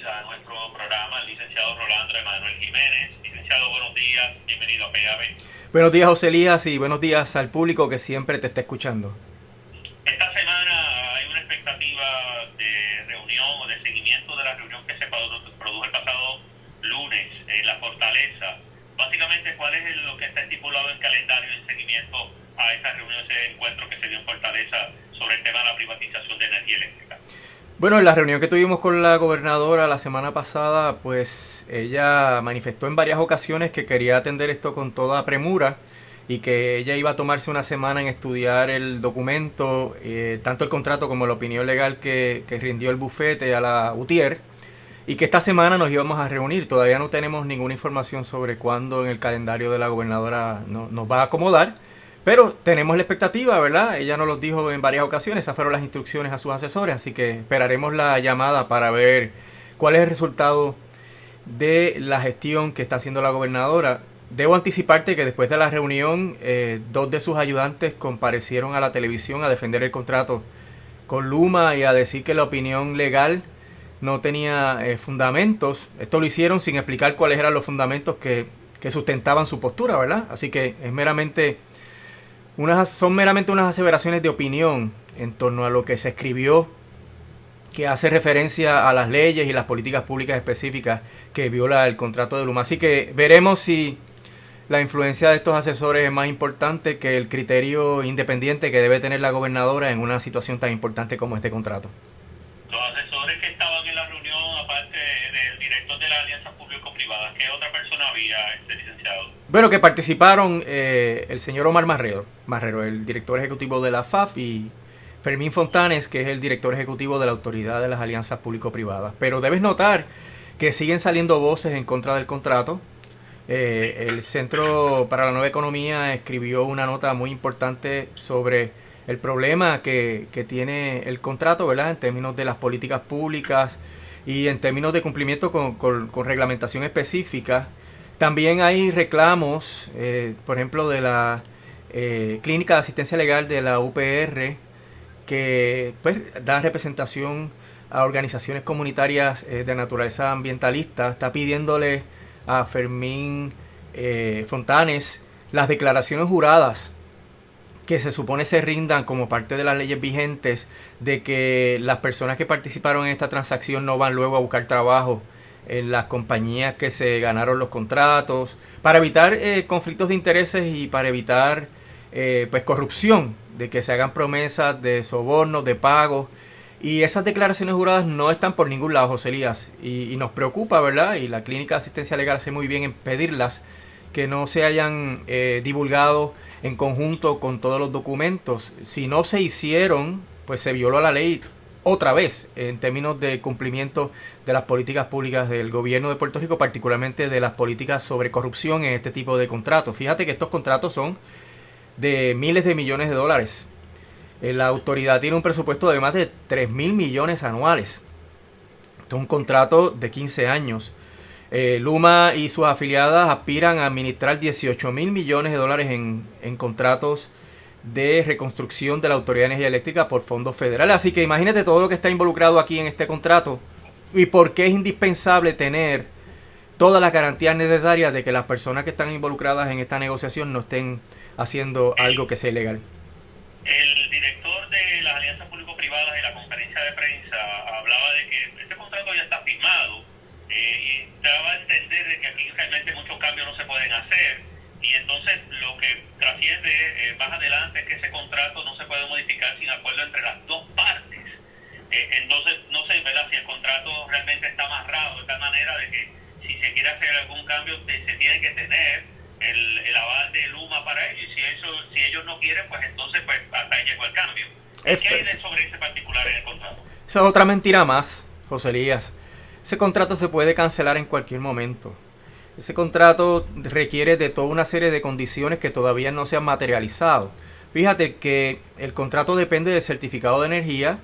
a nuestro programa el licenciado Rolando Emanuel Jiménez. Licenciado, buenos días, bienvenido a PAB. Buenos días, José Elías, y buenos días al público que siempre te está escuchando. Esta semana hay una expectativa de reunión o de seguimiento de la reunión que se produjo el pasado lunes en la Fortaleza. Básicamente, ¿cuál es lo que está estipulado en calendario en seguimiento a esta reunión, ese encuentro que se dio en Fortaleza sobre el tema de la privatización de energía eléctrica? Bueno, en la reunión que tuvimos con la gobernadora la semana pasada, pues ella manifestó en varias ocasiones que quería atender esto con toda premura y que ella iba a tomarse una semana en estudiar el documento, tanto el contrato como la opinión legal que rindió el bufete a la UTIER, y que esta semana nos íbamos a reunir. Todavía no tenemos ninguna información sobre cuándo en el calendario de la gobernadora nos va a acomodar, pero tenemos la expectativa, ¿verdad? Ella nos lo dijo en varias ocasiones, esas fueron las instrucciones a sus asesores, así que esperaremos la llamada para ver cuál es el resultado de la gestión que está haciendo la gobernadora. Debo anticiparte que después de la reunión, dos de sus ayudantes comparecieron a la televisión a defender el contrato con Luma y a decir que la opinión legal no tenía fundamentos. Esto lo hicieron sin explicar cuáles eran los fundamentos que sustentaban su postura, ¿verdad? Así que son meramente unas aseveraciones de opinión en torno a lo que se escribió, que hace referencia a las leyes y las políticas públicas específicas que viola el contrato de Luma. Así que veremos si la influencia de estos asesores es más importante que el criterio independiente que debe tener la gobernadora en una situación tan importante como este contrato. Los asesores que estaban en la reunión, aparte del director de la Alianza Público-Privada, ¿qué otra persona había, licenciado? Bueno, que participaron el señor Omar Marrero, el director ejecutivo de la FAF, y Fermín Fontanes, que es el director ejecutivo de la Autoridad de las Alianzas Público-Privadas. Pero debes notar que siguen saliendo voces en contra del contrato. El Centro para la Nueva Economía escribió una nota muy importante sobre el problema que tiene el contrato, ¿verdad? En términos de las políticas públicas y en términos de cumplimiento con reglamentación específica. También hay reclamos, por ejemplo, de la Clínica de Asistencia Legal de la UPR, que pues da representación a organizaciones comunitarias de naturaleza ambientalista. Está pidiéndole a Fermín Fontanes las declaraciones juradas que se supone se rindan como parte de las leyes vigentes, de que las personas que participaron en esta transacción no van luego a buscar trabajo en las compañías que se ganaron los contratos, para evitar conflictos de intereses y para evitar pues corrupción, de que se hagan promesas de sobornos, de pagos. Y esas declaraciones juradas no están por ningún lado, José Elías, y nos preocupa, ¿verdad? Y la Clínica de Asistencia Legal hace muy bien en pedirlas, que no se hayan divulgado en conjunto con todos los documentos. Si no se hicieron, pues se violó la ley otra vez en términos de cumplimiento de las políticas públicas del gobierno de Puerto Rico, particularmente de las políticas sobre corrupción en este tipo de contratos. Fíjate que estos contratos son de miles de millones de dólares. La autoridad tiene un presupuesto de más de 3.000 millones anuales. Esto es un contrato de 15 años. Luma y sus afiliadas aspiran a administrar 18.000 millones de dólares en contratos de reconstrucción de la Autoridad de Energía Eléctrica por fondos federales. Así que imagínate todo lo que está involucrado aquí en este contrato y por qué es indispensable tener todas las garantías necesarias de que las personas que están involucradas en esta negociación no estén haciendo algo que sea ilegal. El director de las alianzas público-privadas en la conferencia de prensa hablaba de que este contrato ya está firmado y daba a entender de que aquí realmente muchos cambios no se pueden hacer, y entonces lo que trasciende más adelante es que ese contrato no se puede modificar sin acuerdo entre las dos partes. Entonces no sé, ¿verdad?, si el contrato realmente está amarrado de tal manera de que si se quiere hacer algún cambio se tiene que tener el aval de Luma para ello, y si ellos no quieren, pues entonces pues hasta ahí llegó el cambio. ¿Qué hay sobre ese particular en el contrato? Esa es otra mentira más, José Elías. Ese contrato se puede cancelar en cualquier momento. Ese contrato requiere de toda una serie de condiciones que todavía no se han materializado. Fíjate que el contrato depende del certificado de energía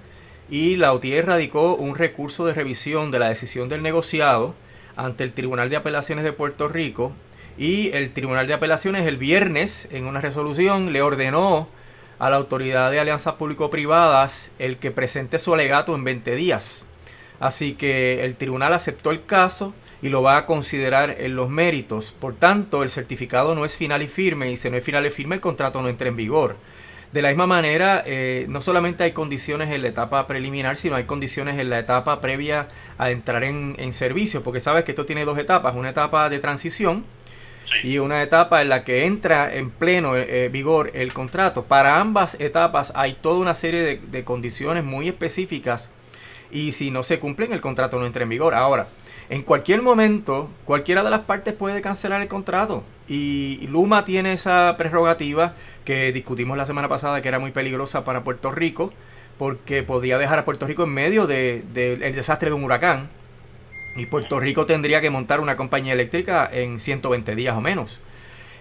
y la UTIER radicó un recurso de revisión de la decisión del negociado ante el Tribunal de Apelaciones de Puerto Rico, y el Tribunal de Apelaciones el viernes en una resolución le ordenó a la Autoridad de Alianzas Público-Privadas el que presente su alegato en 20 días. Así que el tribunal aceptó el caso y lo va a considerar en los méritos. Por tanto, el certificado no es final y firme, y si no es final y firme, el contrato no entra en vigor. De la misma manera, no solamente hay condiciones en la etapa preliminar, sino hay condiciones en la etapa previa a entrar en servicio, porque sabes que esto tiene dos etapas, una etapa de transición y una etapa en la que entra en pleno vigor el contrato. Para ambas etapas hay toda una serie de condiciones muy específicas, y si no se cumplen, el contrato no entra en vigor. Ahora, en cualquier momento, cualquiera de las partes puede cancelar el contrato, y Luma tiene esa prerrogativa que discutimos la semana pasada, que era muy peligrosa para Puerto Rico, porque podía dejar a Puerto Rico en medio del desastre de un huracán, y Puerto Rico tendría que montar una compañía eléctrica en 120 días o menos.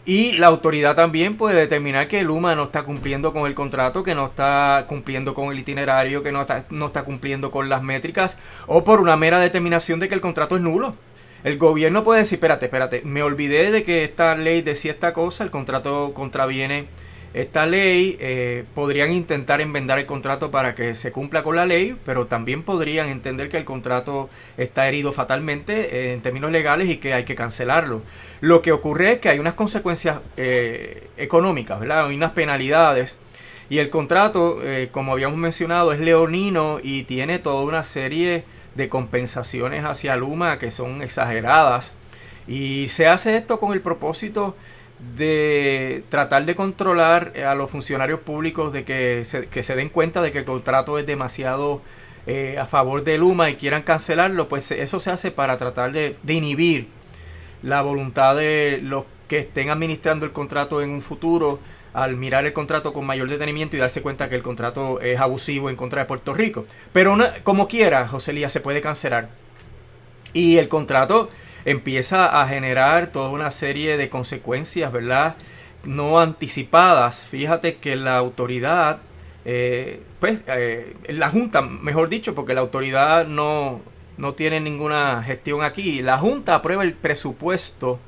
Y la autoridad también puede determinar que Luma no está cumpliendo con el contrato, que no está cumpliendo con el itinerario, que no está cumpliendo con las métricas, o por una mera determinación de que el contrato es nulo. El gobierno puede decir, espérate, me olvidé de que esta ley decía esta cosa, el contrato contraviene esta ley. Podrían intentar enmendar el contrato para que se cumpla con la ley, pero también podrían entender que el contrato está herido fatalmente en términos legales y que hay que cancelarlo. Lo que ocurre es que hay unas consecuencias económicas, ¿verdad? Hay unas penalidades, y el contrato, como habíamos mencionado, es leonino y tiene toda una serie de compensaciones hacia Luma que son exageradas, y se hace esto con el propósito de tratar de controlar a los funcionarios públicos, de que se den cuenta de que el contrato es demasiado a favor de Luma y quieran cancelarlo. Pues eso se hace para tratar de inhibir la voluntad de los que estén administrando el contrato en un futuro, al mirar el contrato con mayor detenimiento y darse cuenta que el contrato es abusivo en contra de Puerto Rico. Pero como quiera, José Elías, se puede cancelar, y el contrato empieza a generar toda una serie de consecuencias, ¿verdad?, no anticipadas. Fíjate que la autoridad, la Junta, mejor dicho, porque la autoridad no tiene ninguna gestión aquí. La Junta aprueba el presupuesto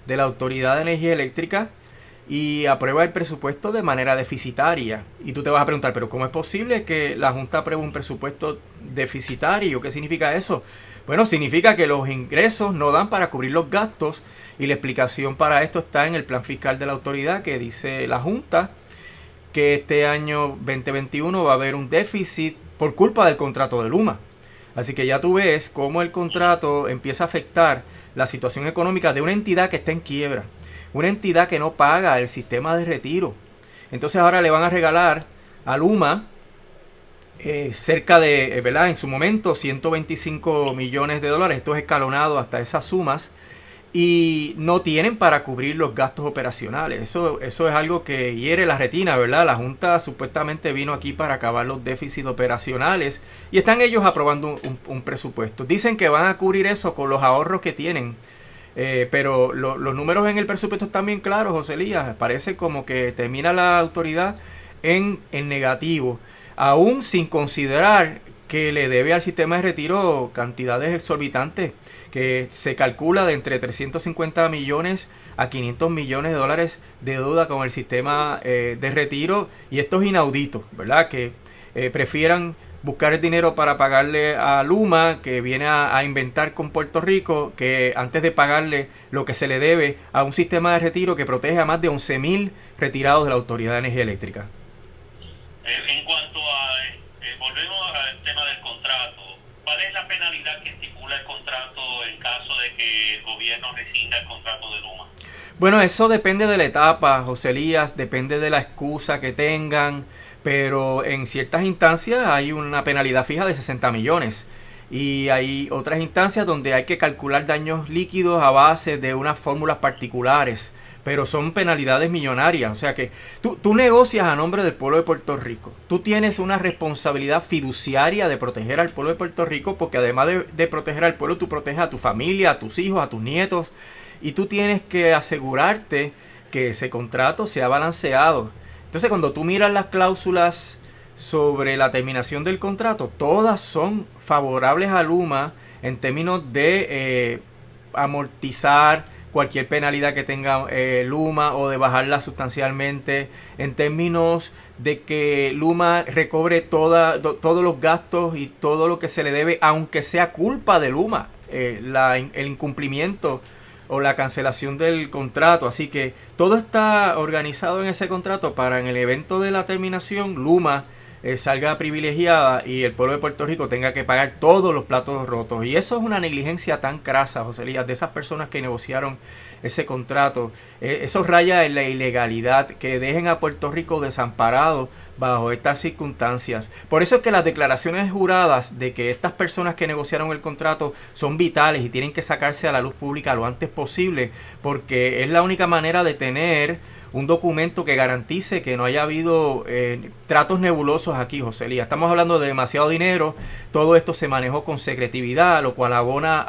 de la Autoridad de Energía Eléctrica y aprueba el presupuesto de manera deficitaria. Y tú te vas a preguntar, pero ¿cómo es posible que la Junta apruebe un presupuesto deficitario? ¿Qué significa eso? Bueno, significa que los ingresos no dan para cubrir los gastos, y la explicación para esto está en el plan fiscal de la autoridad, que dice la Junta que este año 2021 va a haber un déficit por culpa del contrato de Luma. Así que ya tú ves cómo el contrato empieza a afectar la situación económica de una entidad que está en quiebra, una entidad que no paga el sistema de retiro. Entonces ahora le van a regalar a Luma cerca de, ¿verdad?, en su momento, $125 millones. Esto es escalonado hasta esas sumas, y no tienen para cubrir los gastos operacionales. Eso es algo que hiere la retina, ¿verdad? La Junta supuestamente vino aquí para acabar los déficits operacionales, y están ellos aprobando un presupuesto. Dicen que van a cubrir eso con los ahorros que tienen, pero los números en el presupuesto están bien claros, José Elías. Parece como que termina la autoridad en negativo, aún sin considerar que le debe al sistema de retiro cantidades exorbitantes, que se calcula de entre 350 millones a 500 millones de dólares de deuda con el sistema de retiro. Y esto es inaudito, ¿verdad? Que prefieran buscar el dinero para pagarle a Luma, que viene a inventar con Puerto Rico, que antes de pagarle lo que se le debe a un sistema de retiro que protege a más de 11.000 retirados de la Autoridad de Energía Eléctrica. En cuanto a, volvemos al tema del contrato, ¿cuál es la penalidad que estipula el contrato en caso de que el gobierno rescinda el contrato de Luma? Bueno, eso depende de la etapa, José Elías, depende de la excusa que tengan, pero en ciertas instancias hay una penalidad fija de 60 millones. Y hay otras instancias donde hay que calcular daños líquidos a base de unas fórmulas particulares, pero son penalidades millonarias. O sea que tú negocias a nombre del pueblo de Puerto Rico. Tú tienes una responsabilidad fiduciaria de proteger al pueblo de Puerto Rico, porque además de proteger al pueblo, tú proteges a tu familia, a tus hijos, a tus nietos, y tú tienes que asegurarte que ese contrato sea balanceado. Entonces, cuando tú miras las cláusulas sobre la terminación del contrato, todas son favorables a Luma en términos de amortizar cualquier penalidad que tenga Luma o de bajarla sustancialmente, en términos de que Luma recobre todos los gastos y todo lo que se le debe, aunque sea culpa de Luma, el incumplimiento o la cancelación del contrato. Así que todo está organizado en ese contrato para en el evento de la terminación Luma salga privilegiada y el pueblo de Puerto Rico tenga que pagar todos los platos rotos. Y eso es una negligencia tan crasa, José Elías, de esas personas que negociaron ese contrato. Eso raya en la ilegalidad, que dejen a Puerto Rico desamparado bajo estas circunstancias. Por eso es que las declaraciones juradas de que estas personas que negociaron el contrato son vitales y tienen que sacarse a la luz pública lo antes posible, porque es la única manera de tener un documento que garantice que no haya habido tratos nebulosos aquí, José Elías. Estamos hablando de demasiado dinero, todo esto se manejó con secretividad, lo cual abona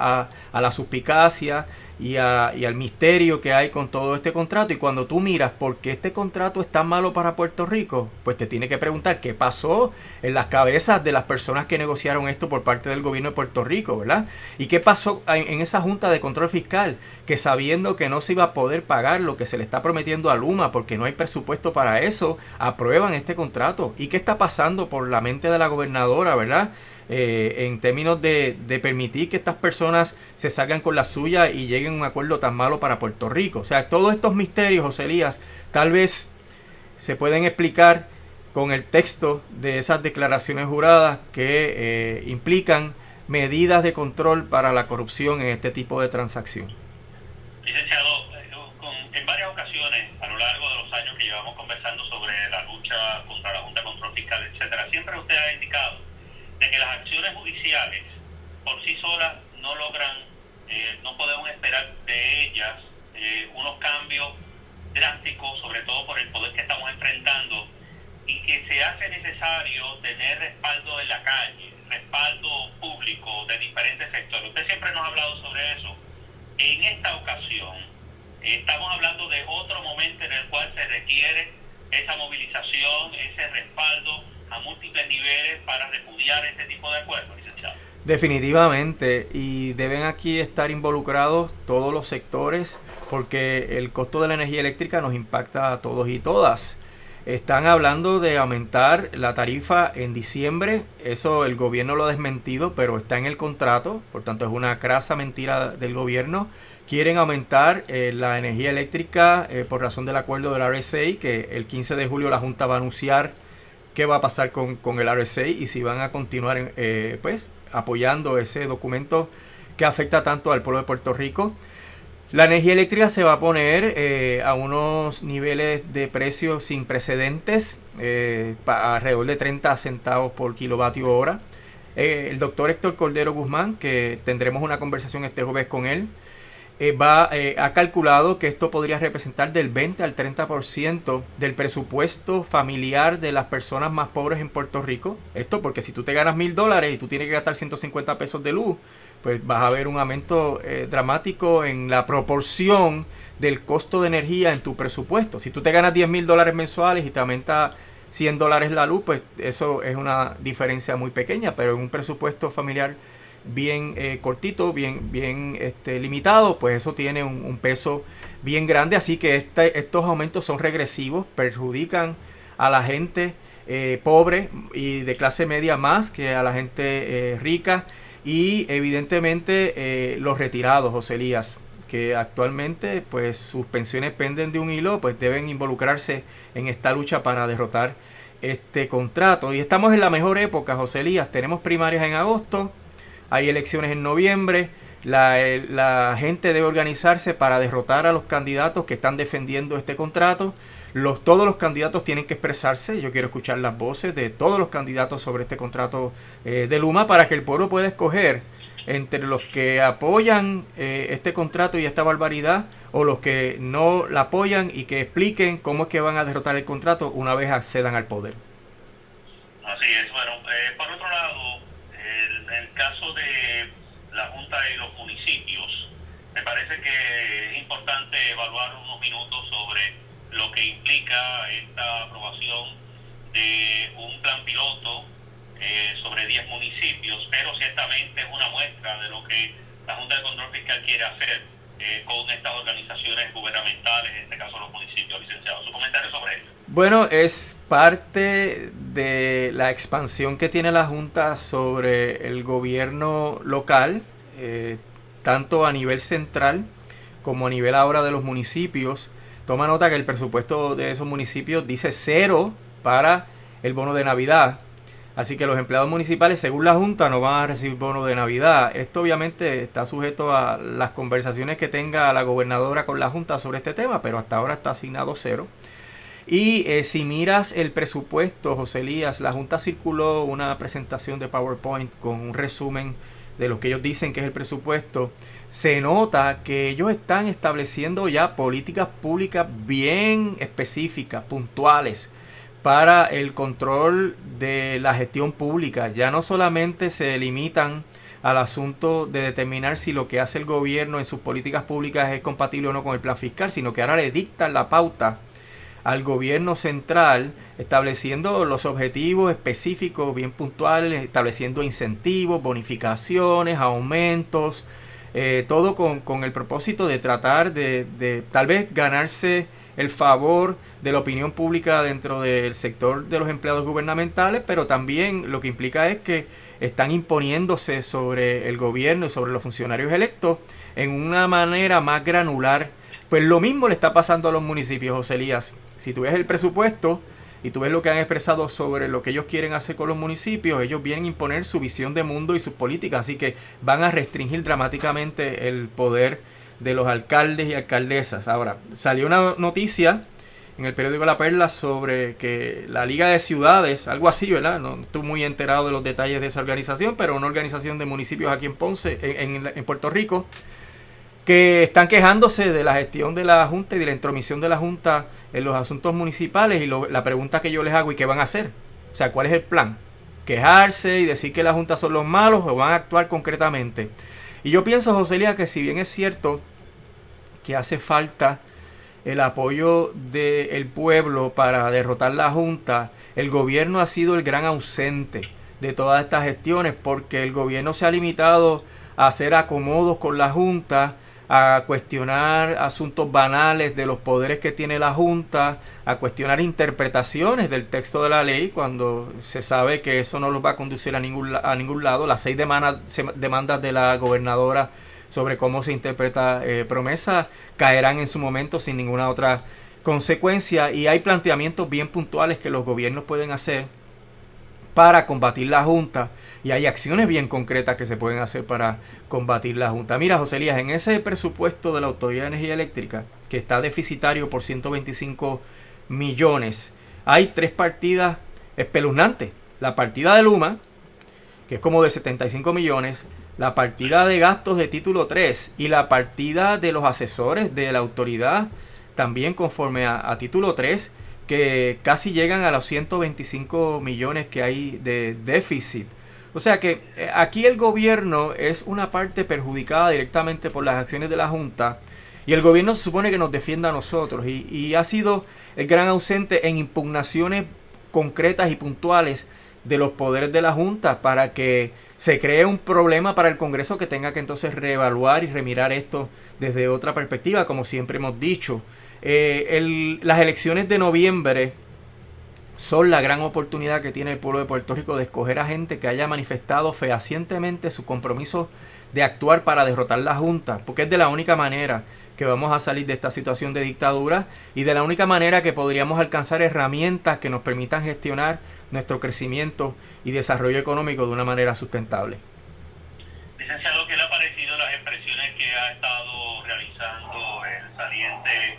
a la suspicacia y al misterio que hay con todo este contrato. Y cuando tú miras por qué este contrato es tan malo para Puerto Rico, pues te tienes que preguntar qué pasó en las cabezas de las personas que negociaron esto por parte del gobierno de Puerto Rico, ¿verdad? Y qué pasó en esa Junta de Control Fiscal, que sabiendo que no se iba a poder pagar lo que se le está prometiendo a Luma porque no hay presupuesto para eso, aprueban este contrato. ¿Y qué está pasando por la mente de la gobernadora, verdad? En términos de permitir que estas personas se salgan con la suya y lleguen a un acuerdo tan malo para Puerto Rico. O sea, todos estos misterios, José Elías, tal vez se pueden explicar con el texto de esas declaraciones juradas que implican medidas de control para la corrupción en este tipo de transacción. Licenciado, en varias ocasiones a lo largo de los años que llevamos conversando sobre la lucha contra la Junta de Control Fiscal, etcétera, siempre usted ha indicado de que las acciones judiciales por sí solas no logran, no podemos esperar de ellas unos cambios drásticos, sobre todo por el poder que estamos enfrentando, y que se hace necesario tener respaldo en la calle, respaldo público de diferentes sectores. Usted siempre nos ha hablado sobre eso. En esta ocasión estamos hablando de otro momento en el cual se requiere esa movilización, ese respaldo a múltiples niveles para repudiar este tipo de acuerdos, licenciado. Definitivamente, y deben aquí estar involucrados todos los sectores porque el costo de la energía eléctrica nos impacta a todos y todas. Están hablando de aumentar la tarifa en diciembre, eso el gobierno lo ha desmentido, pero está en el contrato, por tanto es una crasa mentira del gobierno. Quieren aumentar la energía eléctrica por razón del acuerdo del RSA, que el 15 de julio la Junta va a anunciar qué va a pasar con el RSA y si van a continuar pues apoyando ese documento que afecta tanto al pueblo de Puerto Rico. La energía eléctrica se va a poner a unos niveles de precios sin precedentes, alrededor de 30 centavos por kilovatio hora. El doctor Héctor Cordero Guzmán, que tendremos una conversación este jueves con él, ha calculado que esto podría representar del 20 al 30% del presupuesto familiar de las personas más pobres en Puerto Rico. Esto porque si tú te ganas $1,000 y tú tienes que gastar 150 pesos de luz, pues vas a ver un aumento dramático en la proporción del costo de energía en tu presupuesto. Si tú te ganas $10,000 mensuales y te aumenta $100 la luz, pues eso es una diferencia muy pequeña, pero en un presupuesto familiar bien cortito, bien limitado, pues eso tiene un peso bien grande. Así que estos aumentos son regresivos, perjudican a la gente pobre y de clase media más que a la gente rica, y evidentemente los retirados, José Elías, que actualmente pues sus pensiones penden de un hilo, pues deben involucrarse en esta lucha para derrotar este contrato. Y estamos en la mejor época, José Elías. Tenemos primarias en agosto, hay elecciones en noviembre. La gente debe organizarse para derrotar a los candidatos que están defendiendo este contrato. Todos los candidatos tienen que expresarse. Yo quiero escuchar las voces de todos los candidatos sobre este contrato de Luma, para que el pueblo pueda escoger entre los que apoyan este contrato y esta barbaridad, o los que no la apoyan, y que expliquen cómo es que van a derrotar el contrato una vez accedan al poder. Así es. Bueno, por otro lado, en el caso de la Junta y los municipios, me parece que es importante evaluar unos minutos sobre lo que implica esta aprobación de un plan piloto sobre 10 municipios, pero ciertamente es una muestra de lo que la Junta de Control Fiscal quiere hacer con estas organizaciones gubernamentales, en este caso los municipios, licenciados. ¿Su comentario sobre ello? Bueno, es parte de la expansión que tiene la Junta sobre el gobierno local, tanto a nivel central como a nivel ahora de los municipios. Toma nota que el presupuesto de esos municipios dice 0 para el bono de Navidad. Así que los empleados municipales, según la Junta, no van a recibir bono de Navidad. Esto obviamente está sujeto a las conversaciones que tenga la gobernadora con la Junta sobre este tema, pero hasta ahora está asignado 0. Y si miras el presupuesto, José Elías, la Junta circuló una presentación de PowerPoint con un resumen de lo que ellos dicen que es el presupuesto. Se nota que ellos están estableciendo ya políticas públicas bien específicas, puntuales, para el control de la gestión pública. Ya no solamente se limitan al asunto de determinar si lo que hace el gobierno en sus políticas públicas es compatible o no con el plan fiscal, sino que ahora le dictan la pauta al gobierno central, estableciendo los objetivos específicos bien puntuales, estableciendo incentivos, bonificaciones, aumentos, todo con el propósito de tratar de tal vez ganarse el favor de la opinión pública dentro del sector de los empleados gubernamentales, pero también lo que implica es que están imponiéndose sobre el gobierno y sobre los funcionarios electos en una manera más granular. Pues lo mismo le está pasando a los municipios, José Elías. Si tú ves el presupuesto y tú ves lo que han expresado sobre lo que ellos quieren hacer con los municipios, ellos vienen a imponer su visión de mundo y sus políticas, así que van a restringir dramáticamente el poder de los alcaldes y alcaldesas. Ahora, salió una noticia en el periódico La Perla sobre que la Liga de Ciudades, algo así, ¿verdad? No estoy muy enterado de los detalles de esa organización, pero una organización de municipios aquí en Ponce, en Puerto Rico, que están quejándose de la gestión de la Junta y de la intromisión de la Junta en los asuntos municipales. Y la pregunta que yo les hago, ¿y qué van a hacer? O sea, ¿cuál es el plan? ¿Quejarse y decir que la Junta son los malos o van a actuar concretamente? Y yo pienso, José Elías, que si bien es cierto que hace falta el apoyo del pueblo para derrotar la Junta, el gobierno ha sido el gran ausente de todas estas gestiones, porque el gobierno se ha limitado a hacer acomodos con la Junta, a cuestionar asuntos banales de los poderes que tiene la Junta, a cuestionar interpretaciones del texto de la ley, cuando se sabe que eso no los va a conducir a ningún lado. Las 6 demandas de la gobernadora sobre cómo se interpreta promesa caerán en su momento sin ninguna otra consecuencia, y hay planteamientos bien puntuales que los gobiernos pueden hacer para combatir la Junta, y hay acciones bien concretas que se pueden hacer para combatir la Junta. Mira, José Elías, en ese presupuesto de la Autoridad de Energía Eléctrica, que está deficitario por 125 millones, hay 3 partidas espeluznantes. La partida de Luma, que es como de 75 millones, la partida de gastos de título 3 y la partida de los asesores de la autoridad, también conforme a título 3, que casi llegan a los 125 millones que hay de déficit. O sea que aquí el gobierno es una parte perjudicada directamente por las acciones de la Junta, y el gobierno se supone que nos defienda a nosotros, y ha sido el gran ausente en impugnaciones concretas y puntuales de los poderes de la Junta para que se cree un problema para el Congreso que tenga que entonces reevaluar y remirar esto desde otra perspectiva, como siempre hemos dicho. Las elecciones de noviembre son la gran oportunidad que tiene el pueblo de Puerto Rico de escoger a gente que haya manifestado fehacientemente su compromiso de actuar para derrotar la Junta, porque es de la única manera que vamos a salir de esta situación de dictadura, y de la única manera que podríamos alcanzar herramientas que nos permitan gestionar nuestro crecimiento y desarrollo económico de una manera sustentable. Licenciado, ¿qué le ha parecido las expresiones que ha estado realizando el saliente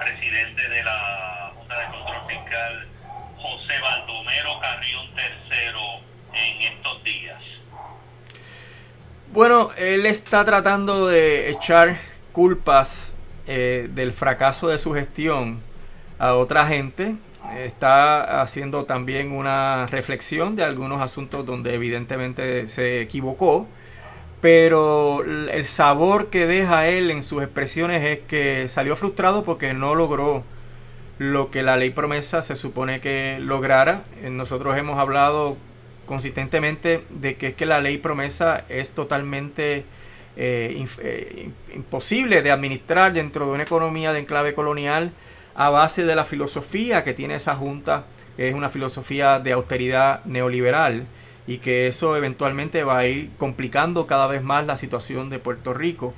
presidente de la Junta de Control Fiscal, José Baldomero Carrión III, en estos días? Bueno, él está tratando de echar culpas del fracaso de su gestión a otra gente. Está haciendo también una reflexión de algunos asuntos donde evidentemente se equivocó, pero el sabor que deja él en sus expresiones es que salió frustrado porque no logró lo que la ley promesa se supone que lograra. Nosotros hemos hablado consistentemente de que es que la ley promesa es totalmente imposible de administrar dentro de una economía de enclave colonial a base de la filosofía que tiene esa junta, que es una filosofía de austeridad neoliberal, y que eso eventualmente va a ir complicando cada vez más la situación de Puerto Rico.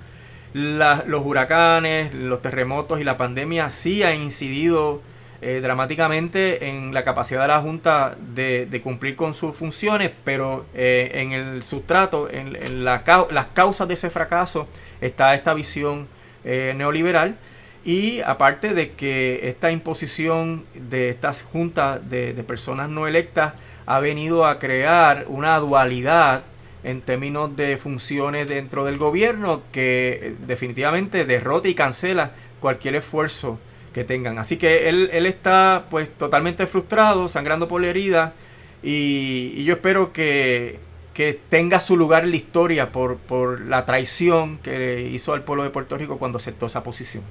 Los huracanes, los terremotos y la pandemia sí han incidido dramáticamente en la capacidad de la Junta de cumplir con sus funciones, pero en el sustrato, en las causas de ese fracaso está esta visión neoliberal. Y aparte de que esta imposición de estas juntas de personas no electas ha venido a crear una dualidad en términos de funciones dentro del gobierno que definitivamente derrota y cancela cualquier esfuerzo que tengan. Así que él está pues totalmente frustrado, sangrando por la herida, y yo espero que tenga su lugar en la historia por la traición que hizo al pueblo de Puerto Rico cuando aceptó esa posición.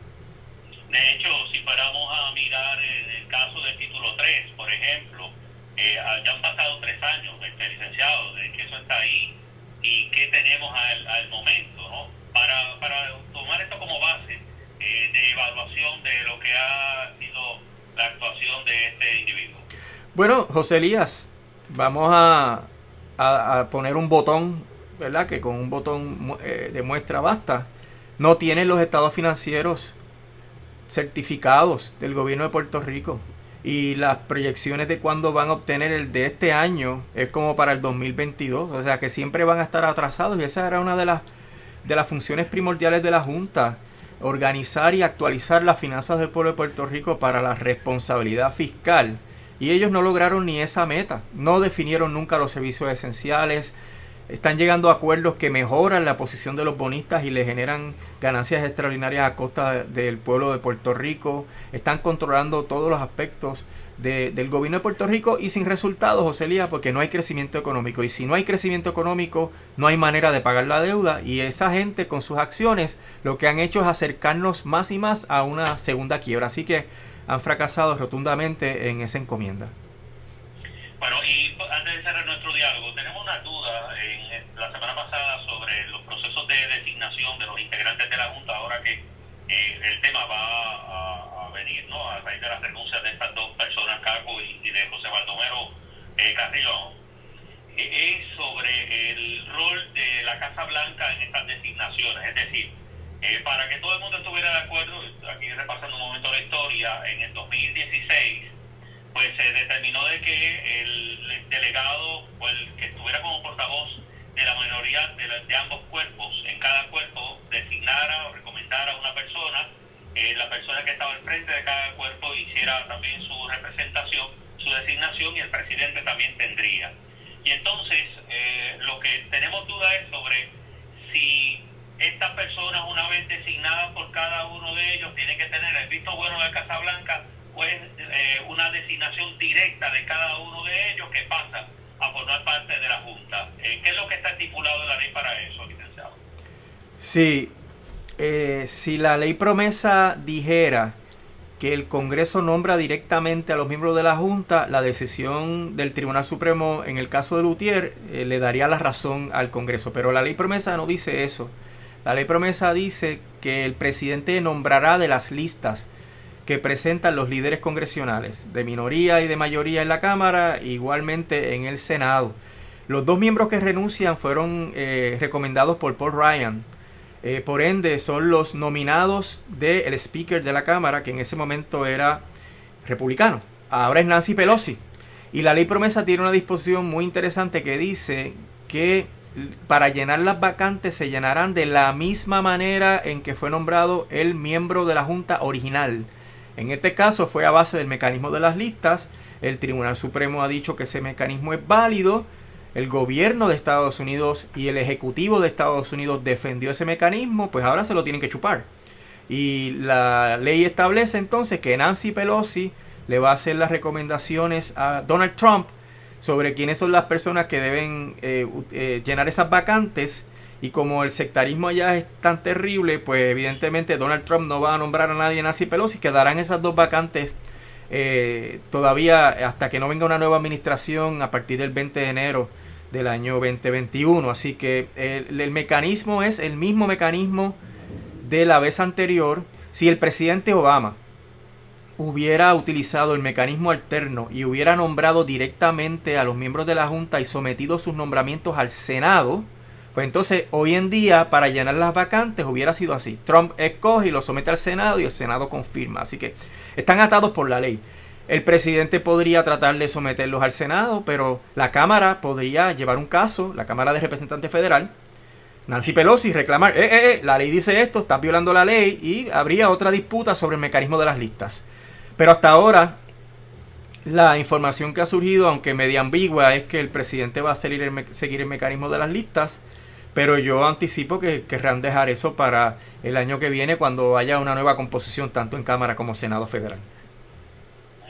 De hecho, si fuéramos a mirar el caso del título 3, por ejemplo, ya han pasado 3 años, licenciado, de que eso está ahí, y qué tenemos al momento, ¿no? Para tomar esto como base de evaluación de lo que ha sido la actuación de este individuo. Bueno, José Elías, vamos a poner un botón, ¿verdad? Que con un botón de muestra basta. No tienen los estados financieros certificados del gobierno de Puerto Rico, y las proyecciones de cuándo van a obtener el de este año es como para el 2022, o sea que siempre van a estar atrasados, y esa era una de las funciones primordiales de la Junta, organizar y actualizar las finanzas del pueblo de Puerto Rico para la responsabilidad fiscal, y ellos no lograron ni esa meta, no definieron nunca los servicios esenciales. Están llegando a acuerdos que mejoran la posición de los bonistas y le generan ganancias extraordinarias a costa del pueblo de Puerto Rico. Están controlando todos los aspectos del gobierno de Puerto Rico, y sin resultados, José Elías, porque no hay crecimiento económico. Y si no hay crecimiento económico, no hay manera de pagar la deuda. Y esa gente con sus acciones lo que han hecho es acercarnos más y más a una segunda quiebra. Así que han fracasado rotundamente en esa encomienda. Bueno, y antes de cerrar nuestro diálogo, tenemos una duda la semana pasada sobre los procesos de designación de los integrantes de la Junta, ahora que el tema va a venir, ¿no? A raíz de las renuncias de estas 2 personas, Caco y de José Baldomero Carrión. Es sobre el rol de la Casa Blanca en estas designaciones. Es decir, para que todo el mundo estuviera de acuerdo, aquí repasando un momento la historia, en el 2016, pues se determinó de que el delegado, o el que estuviera como portavoz de la mayoría de ambos cuerpos, en cada cuerpo designara o recomendara a una persona, la persona que estaba al frente de cada cuerpo hiciera también su representación, su designación, y el presidente también tendría. Y entonces, lo que tenemos duda es sobre si estas personas, una vez designadas por cada uno de ellos, tienen que tener el visto bueno de Casa Blanca, pues una designación directa de cada uno de ellos que pasa a formar parte de la Junta. ¿Qué es lo que está estipulado en la ley para eso, licenciado? Sí, si la ley promesa dijera que el Congreso nombra directamente a los miembros de la Junta, la decisión del Tribunal Supremo en el caso de Lutier le daría la razón al Congreso, pero la ley promesa no dice eso. La ley promesa dice que el presidente nombrará de las listas que presentan los líderes congresionales, de minoría y de mayoría en la Cámara, igualmente en el Senado. Los 2 miembros que renuncian fueron recomendados por Paul Ryan. Por ende, son los nominados del Speaker de la Cámara, que en ese momento era republicano. Ahora es Nancy Pelosi. Y la ley promesa tiene una disposición muy interesante que dice que para llenar las vacantes se llenarán de la misma manera en que fue nombrado el miembro de la Junta original. En este caso fue a base del mecanismo de las listas. El Tribunal Supremo ha dicho que ese mecanismo es válido. El gobierno de Estados Unidos y el Ejecutivo de Estados Unidos defendió ese mecanismo, pues ahora se lo tienen que chupar. Y la ley establece entonces que Nancy Pelosi le va a hacer las recomendaciones a Donald Trump sobre quiénes son las personas que deben llenar esas vacantes. Y como el sectarismo allá es tan terrible, pues evidentemente Donald Trump no va a nombrar a nadie, Nancy Pelosi. Quedarán esas 2 vacantes todavía hasta que no venga una nueva administración a partir del 20 de enero del año 2021. Así que el mecanismo es el mismo mecanismo de la vez anterior. Si el presidente Obama hubiera utilizado el mecanismo alterno y hubiera nombrado directamente a los miembros de la Junta y sometido sus nombramientos al Senado, pues entonces hoy en día para llenar las vacantes hubiera sido así. Trump escoge y lo somete al Senado y el Senado confirma. Así que están atados por la ley. El presidente podría tratar de someterlos al Senado, pero la Cámara podría llevar un caso, la Cámara de Representantes Federal, Nancy Pelosi, reclamar, la ley dice esto, estás violando la ley, y habría otra disputa sobre el mecanismo de las listas. Pero hasta ahora, la información que ha surgido, aunque media ambigua, es que el presidente va a seguir el mecanismo de las listas, pero yo anticipo que querrán dejar eso para el año que viene, cuando haya una nueva composición, tanto en Cámara como Senado Federal.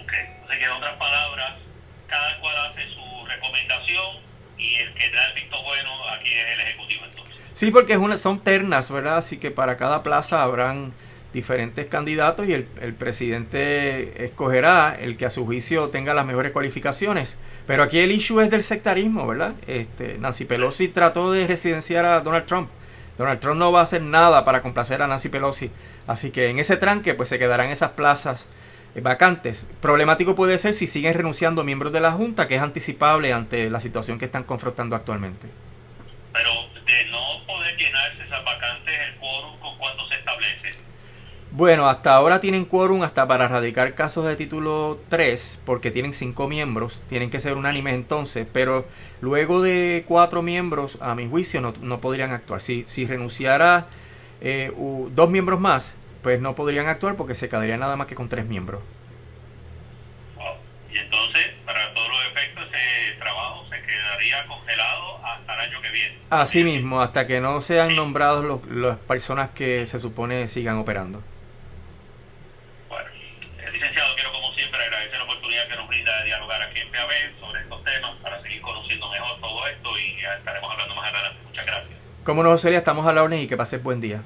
Ok, entonces que en otras palabras, cada cual hace su recomendación y el que da el visto bueno aquí es el Ejecutivo entonces. Sí, porque son ternas, ¿verdad? Así que para cada plaza habrán diferentes candidatos y el presidente escogerá el que a su juicio tenga las mejores cualificaciones. Pero aquí el issue es del sectarismo, ¿verdad? Nancy Pelosi trató de residenciar a Donald Trump. Donald Trump no va a hacer nada para complacer a Nancy Pelosi. Así que en ese tranque pues se quedarán esas plazas vacantes. Problemático puede ser si siguen renunciando miembros de la Junta, que es anticipable ante la situación que están confrontando actualmente. Pero de no poder llenarse esas vacantes, el quórum, ¿con cuánto se establece? Bueno, hasta ahora tienen quórum hasta para radicar casos de título 3, porque tienen 5 miembros, tienen que ser unánimes entonces, pero luego de 4 miembros, a mi juicio, no podrían actuar. Si renunciara 2 miembros más, pues no podrían actuar porque se quedaría nada más que con 3 miembros. Wow. Y entonces, para todos los efectos, ese trabajo se quedaría congelado hasta el año que viene. Así mismo, hasta que no sean nombrados las personas que se supone sigan operando. Bueno, licenciado, quiero como siempre agradecer la oportunidad que nos brinda de dialogar aquí en PAB sobre estos temas para seguir conociendo mejor todo esto y ya estaremos hablando más adelante. Muchas gracias. Como no, Celia, estamos a la orden y que pases buen día.